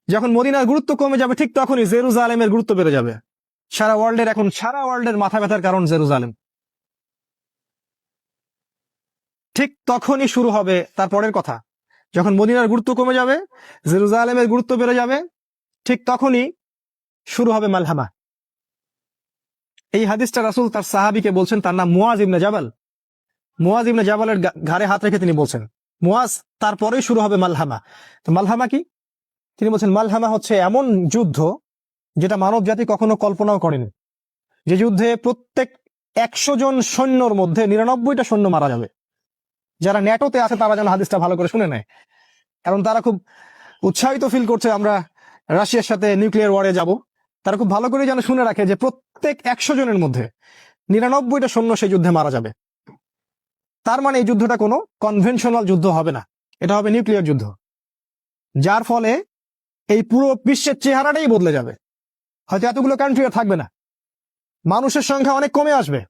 যখন মদিনার গুরুত্ব কমে যাবে ঠিক তখনই জেরুজালেমের গুরুত্ব বেড়ে যাবে। সারা ওয়ার্ল্ডের মাথা ব্যথার কারণ জেরুজালেম। ঠিক তখনই শুরু হবে তার পরের কথা, যখন মদিনার গুরুত্ব কমে যাবে, জেরুজালেমের গুরুত্ব বেড়ে যাবে, ঠিক তখনই শুরু হবে মালহামা। এই হাদিসটা রাসূল তার সাহাবীকে বলছেন, তার নাম মুয়াজ ইবনে জাবাল। মুয়াজ ইবনে জাবালের ঘাড়ে হাত রেখে তিনি বলছেন, মুয়াজ, তারপরেই শুরু হবে মালহামা। তো মালহামা কি? তিনি বলছেন, মালহামা হচ্ছে এমন যুদ্ধ যেটা মানব জাতি কখনো কল্পনাও করেনি। যে যুদ্ধে প্রত্যেক 100 জন সৈন্যর মধ্যে 99টা সৈন্য মারা যাবে। যারা ন্যাটোতে আছে তারা যেন হাদিসটা ভালো করে শুনে নেয়, কারণ তারা খুব উৎসাহিত ফিল করছে আমরা রাশিয়ার সাথে নিউক্লিয়ার ওয়ারে যাব। তারা খুব ভালো করে যেন শুনে রাখে যে প্রত্যেক 100 জনের মধ্যে 99টা সৈন্য সেই যুদ্ধে মারা যাবে। তার মানে এই যুদ্ধটা কোনো কনভেনশনাল যুদ্ধ হবে না, এটা হবে নিউক্লিয়ার যুদ্ধ, যার ফলে এই পুরো বিশ্বের চেহারাটাই বদলে যাবে। হয়তো এতগুলো কান্ট্রি আর থাকবে না, মানুষের সংখ্যা অনেক কমে আসবে,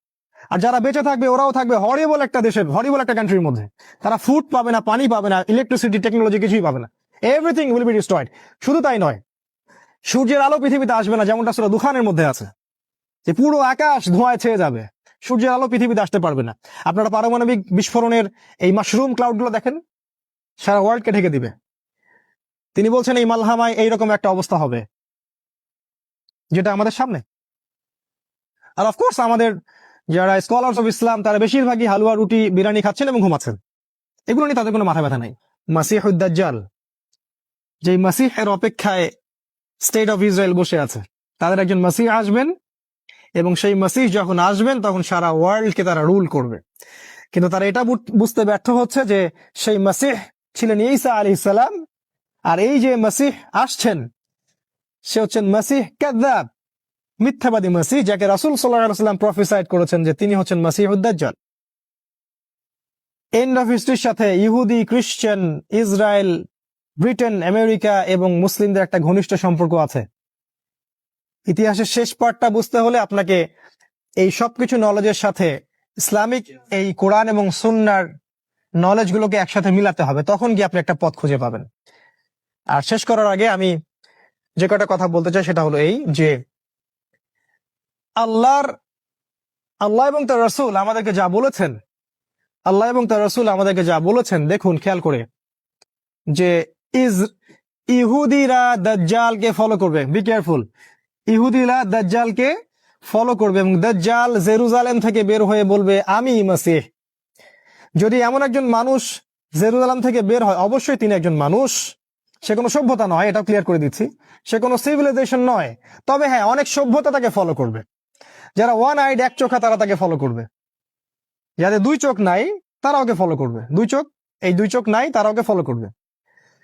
আর যারা বেঁচে থাকবে ওরাও থাকবে হরিবল একটা দেশে, হরিবল একটা কান্ট্রির মধ্যে। তারা ফুড পাবে না, পানি পাবে না, ইলেকট্রিসিটি, টেকনোলজি কিছুই পাবে না। Everything will be destroyed. শুধু তাই নয়, সূর্যের আলো পৃথিবীতে আসবে না, যেমনটা সূরা দুখানের মধ্যে আছে যে পুরো আকাশ ধোঁয়ায় ছেয়ে যাবে, সূর্যের আলো পৃথিবীতে আসতে পারবে না। আপনারা পারমাণবিক বিস্ফোরণের এই মাশরুম ক্লাউড গুলো দেখেন, সারা ওয়ার্ল্ডকে ঢেকে দিবে। তিনি বলছেন এই মালহামায় এইরকম একটা অবস্থা হবে, যেটা আমাদের সামনে। আর অফকোর্স আমাদের যারা স্কলার্স অফ ইসলাম তারা বেশিরভাগই হালুয়া, রুটি, বিরিয়ানি খাচ্ছেন এবং ঘুমাচ্ছেন। এগুলো নিয়ে তাদের কোনো মাথা ব্যথা নাই। মাসিহুদ দাজ্জাল, যে মাসিহের অপেক্ষায় স্টেট অফ ইসরায়েল বসে আছে, তাদের একজন মাসিহ আসবেন, এবং সেই মাসিহ যখন আসবেন তখন সারা ওয়ার্ল্ডকে তারা রুল করবে। কিন্তু তারা এটা বুঝতে ব্যর্থ হচ্ছে যে সেই মাসিহ ছিলেন ঈসা আলাইহিস সালাম, আর এই যে মাসিহ আসছেন সে হচ্ছেন মাসিহ কাযযাব, মিথ্যাবাদী মাসিহ, যাকে রাসূল সাল্লাল্লাহু আলাইহি ওয়াসাল্লাম প্রফেসাইড করেছেন যে তিনি হচ্ছেন মাসিহুদ দাজ্জাল। এন্ড অফ হিস্ট্রির সাথে ইহুদি, খ্রিস্টান, ইসরায়েল, ব্রিটেন, আমেরিকা এবং মুসলিমদের একটা ঘনিষ্ঠ সম্পর্ক আছে। ইতিহাসের শেষ পার্টটা বুঝতে হলে আপনাকে এই সবকিছু নলেজের সাথে ইসলামিক এই কোরআন এবং সুন্নাহর নলেজগুলোকে একসাথে মিলাতে হবে, তখন কি আপনি একটা পথ খুঁজে পাবেন। আর শেষ করার আগে আমি যে কটা কথা বলতে চাই সেটা হলো এই যে আল্লাহ এবং তার রাসূল আমাদেরকে যা বলেছেন, আল্লাহ এবং তার রাসূল আমাদেরকে যা বলেছেন, দেখুন খেয়াল করে, যে ইহুদিরা দাজ্জালকে ফলো করবে। বি কেয়ারফুল, ইহুদিরা দাজ্জালকে ফলো করবে এবং দাজ্জাল জেরুজালেম থেকে বের হয়ে বলবে আমি মাসিহ। যদি এমন একজন মানুষ জেরুজালেম থেকে বের হয়, অবশ্যই তিনি একজন মানুষ, সে কোনো সভ্যতা নয়, এটা ক্লিয়ার করে দিচ্ছি, সে কোনো সিভিলাইজেশন নয়। তবে হ্যাঁ, অনেক সভ্যতা তাকে ফলো করবে। যারা ওয়ান আইড, এক চোখা, তারা তাকে ফলো করবে। যাদের দুই চোখ নাই তারা ওকে ফলো করবে। দুই চোখ নাই তারা ওকে ফলো করবে,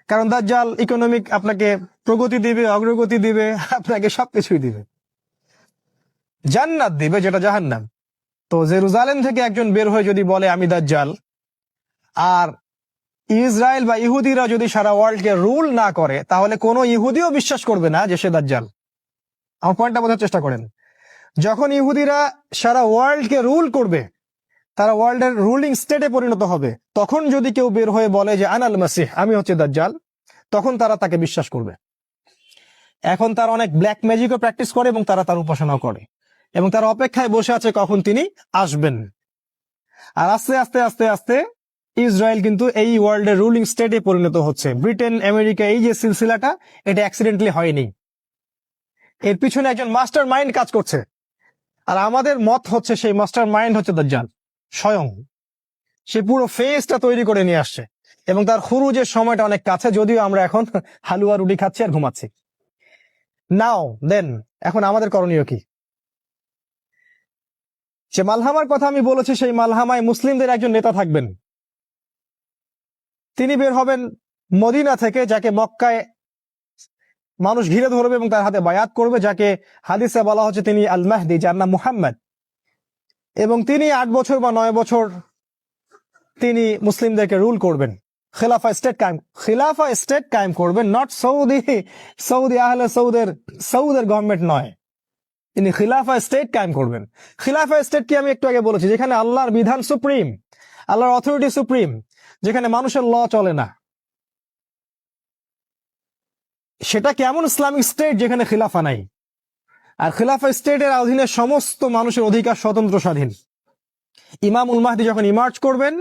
কারণ দাজ্জাল ইকোনমিক আপনাকে প্রগতি দিবে, অগ্রগতি দিবে, আপনাকে সবকিছুই দিবে, জান্নাত দিবে যেটা জাহান্নাম। তো জেরুজালেম থেকে একজন বের হয়ে যদি বলে আমি দাজ্জাল, আর ইসরায়েল বা ইহুদিরা যদি সারা ওয়ার্ল্ডকে রুল না করে, তাহলে কোনো ইহুদিও বিশ্বাস করবে না যে সে দাজ্জাল। আমার পয়েন্টটা বোঝার চেষ্টা করেন। যখন ইহুদিরা সারা ওয়ার্ল্ডকে রুল করবে, তারা ওয়ার্ল্ডের রুলিং স্টেটে পরিণত হবে, তখন যদি কেউ বের হয়ে বলে যে আনাল মাসিহ, আমি হচ্ছে দাজ্জাল, তখন তারা তাকে বিশ্বাস করবে। এখন তারা অনেক ব্ল্যাক ম্যাজিকও প্র্যাকটিস করে এবং তারা তার উপাসনাও করে, এবং তারা অপেক্ষায় বসে আছে কখন তিনি আসবেন। আর আস্তে আস্তে আস্তে আস্তে ইসরায়েল কিন্তু এই ওয়ার্ল্ডের রুলিং স্টেটে পরিণত হচ্ছে। ব্রিটেন, আমেরিকা, এই যে সিলসিলাটা, এটা অ্যাক্সিডেন্টালি হয়নি, এর পিছনে একজন মাস্টার মাইন্ড কাজ করছে। আর আমাদের মত হচ্ছে সেই মাস্টার মাইন্ড হচ্ছে দাজ্জাল স্বয়ং। সে পুরো ফেসটা তৈরি করে নিয়ে আসছে, এবং তার খুরুজের সময়টা অনেক কাছে, যদিও আমরা এখন হালুয়া, রুটি খাচ্ছি আর ঘুমাচ্ছি। নাও দেন, এখন আমাদের করণীয় কি? যে মালহামার কথা আমি বলেছি, সেই মালহামায় মুসলিমদের একজন নেতা থাকবেন। তিনি বের হবেন মদিনা থেকে, যাকে মক্কায় মানুষ ঘিরে ধরবে এবং তার হাতে বায়াত করবে, যাকে হাদিসে বলা হচ্ছে তিনি আল মাহদি, যার নাম মুহাম্মদ। এবং তিনি 8 বছর বা 9 বছর তিনি মুসলিমদেরকে রুল করবেন, খিলাফা স্টেট কায়েম করবেন। নট সৌদি আহলে সৌদের গভর্নমেন্ট নয়, তিনি খিলাফা স্টেট কায়েম করবেন। খিলাফা স্টেট কি আমি একটু আগে বলেছি, যেখানে আল্লাহর বিধান সুপ্রিম, আল্লাহর অথরিটি সুপ্রিম, যেখানে মানুষের ল চলে না। সেটা কেমন ইসলামিক স্টেট যেখানে খিলাফা নাই? আর খিলাফা স্টেটের অধীনে সমস্ত মানুষের অধিকার স্বতন্ত্র স্বাধীন। ইমামুল মাহদী যখন ইমার্জ করবেন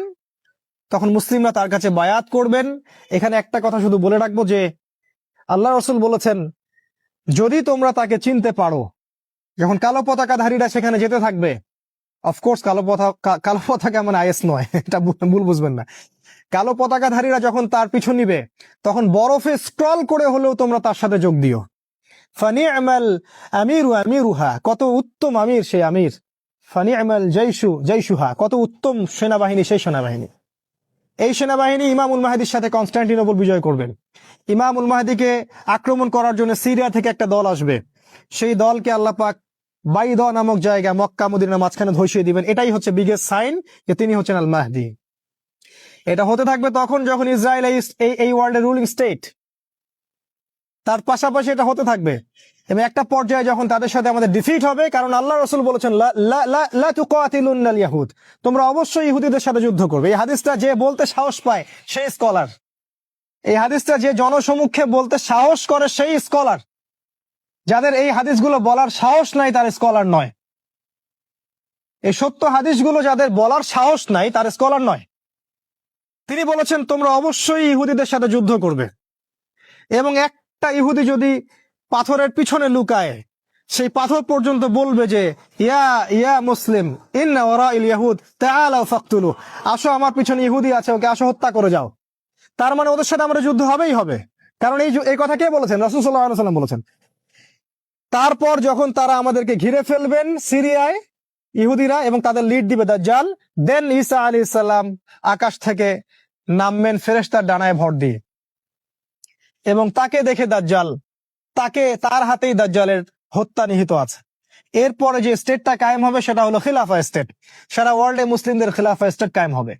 তখন মুসলিমরা তার কাছে বায়াত করবেন। এখানে একটা কথা শুধু বলে রাখবো যে আল্লাহ রসুল বলেছেন, যদি তোমরা তাকে চিনতে পারো, যখন কালো পতাকাধারীরা সেখানে যেতে থাকবে, অফকোর্স কালো পতাকা মানে আইএস নয়, এটা ভুল বুঝবেন না। কালো পতাকাধারীরা যখন তার পিছু নিবে তখন বরফে স্ক্রল করে হলেও তোমরা তার সাথে যোগ দিও। ফানি'মাল আমিরু আমিরুহা, কত উত্তম আমির সেই আমির। ফানি'মাল জাইশুহা, কত উত্তম সেনাবাহিনী সেই সেনাবাহিনী। এই সেনাবাহিনী ইমামুল মাহদীর সাথে কনস্টান্টিনোপল বিজয় করবেন। ইমামুল মাহদীকে আক্রমণ করার জন্য সিরিয়া থেকে একটা দল আসবে, সেই দলকে আল্লাহ পাক বাইদা নামক জায়গা মক্কা মদিনার মাঝখানে ধসিয়ে দিবেন। এটাই হচ্ছে বিগেস্ট সাইন যে তিনি হচ্ছেন আল মাহদী। এটা হতে থাকবে তখন যখন ইসরায়েল এই ওয়ার্ল্ডের রুলিং স্টেট, তার পাশাপাশি এটা হতে থাকবে। এবং একটা পর্যায়ে যখন তাদের সাথে আমাদের ডিফিট হবে, কারণ আল্লাহ রাসূল বলেছেন লা তুকাতিলুনাল ইয়াহুদ, তোমরা অবশ্যই ইহুদিদের সাথে যুদ্ধ করবে। এই হাদিসটা যে বলতে সাহস পায় সেই স্কলার, এই হাদিসটা যে জনসমক্ষে বলতে সাহস করে সেই স্কলার। যাদের এই হাদিসগুলো বলার সাহস নাই তার স্কলার নয়। এই সত্য হাদিসগুলো যাদের বলার সাহস নাই তার স্কলার নয়। তিনি বলেছেন তোমরা অবশ্যই ইহুদিদের সাথে যুদ্ধ করবে, এবং একটা ইহুদি যদি পাথরের পিছনে লুকায়, সেই পাথর পর্যন্ত বলবে যে ইয়া ইয়া মুসলিম ইন্না ওয়ারাইল ইয়াহুদ তাআলাউ ফাকতুলু, আসো আমার পিছনে ইহুদি আছে, ওকে আসো হত্যা করে যাও। তার মানে ওদের সাথে আমাদের যুদ্ধ হবেই হবে, কারণ এই কথা কে বলেছেন? রাসূল সাল্লাল্লাহু আলাইহি ওয়াসাল্লাম বলেছেন। তারপর যখন তারা আমাদেরকে ঘিরে ফেলবেন সিরিয়ায় ইহুদিরা, এবং তাদের লিড দিবে দাজ্জাল, দেন ঈসা আলাইহিস সালাম আকাশ থেকে নামবেন ফেরেশতার ডানায় ভর দিয়ে, এবং তাকে দেখে দাজ্জাল, তার হাতেই দাজ্জালের হত্যা নিহিত আছে। এরপরে যে স্টেটটা কায়েম হবে সেটা হলো খিলাফা স্টেট। সারা ওয়ার্ল্ডে মুসলিমদের খিলাফা স্টেট কায়েম হবে।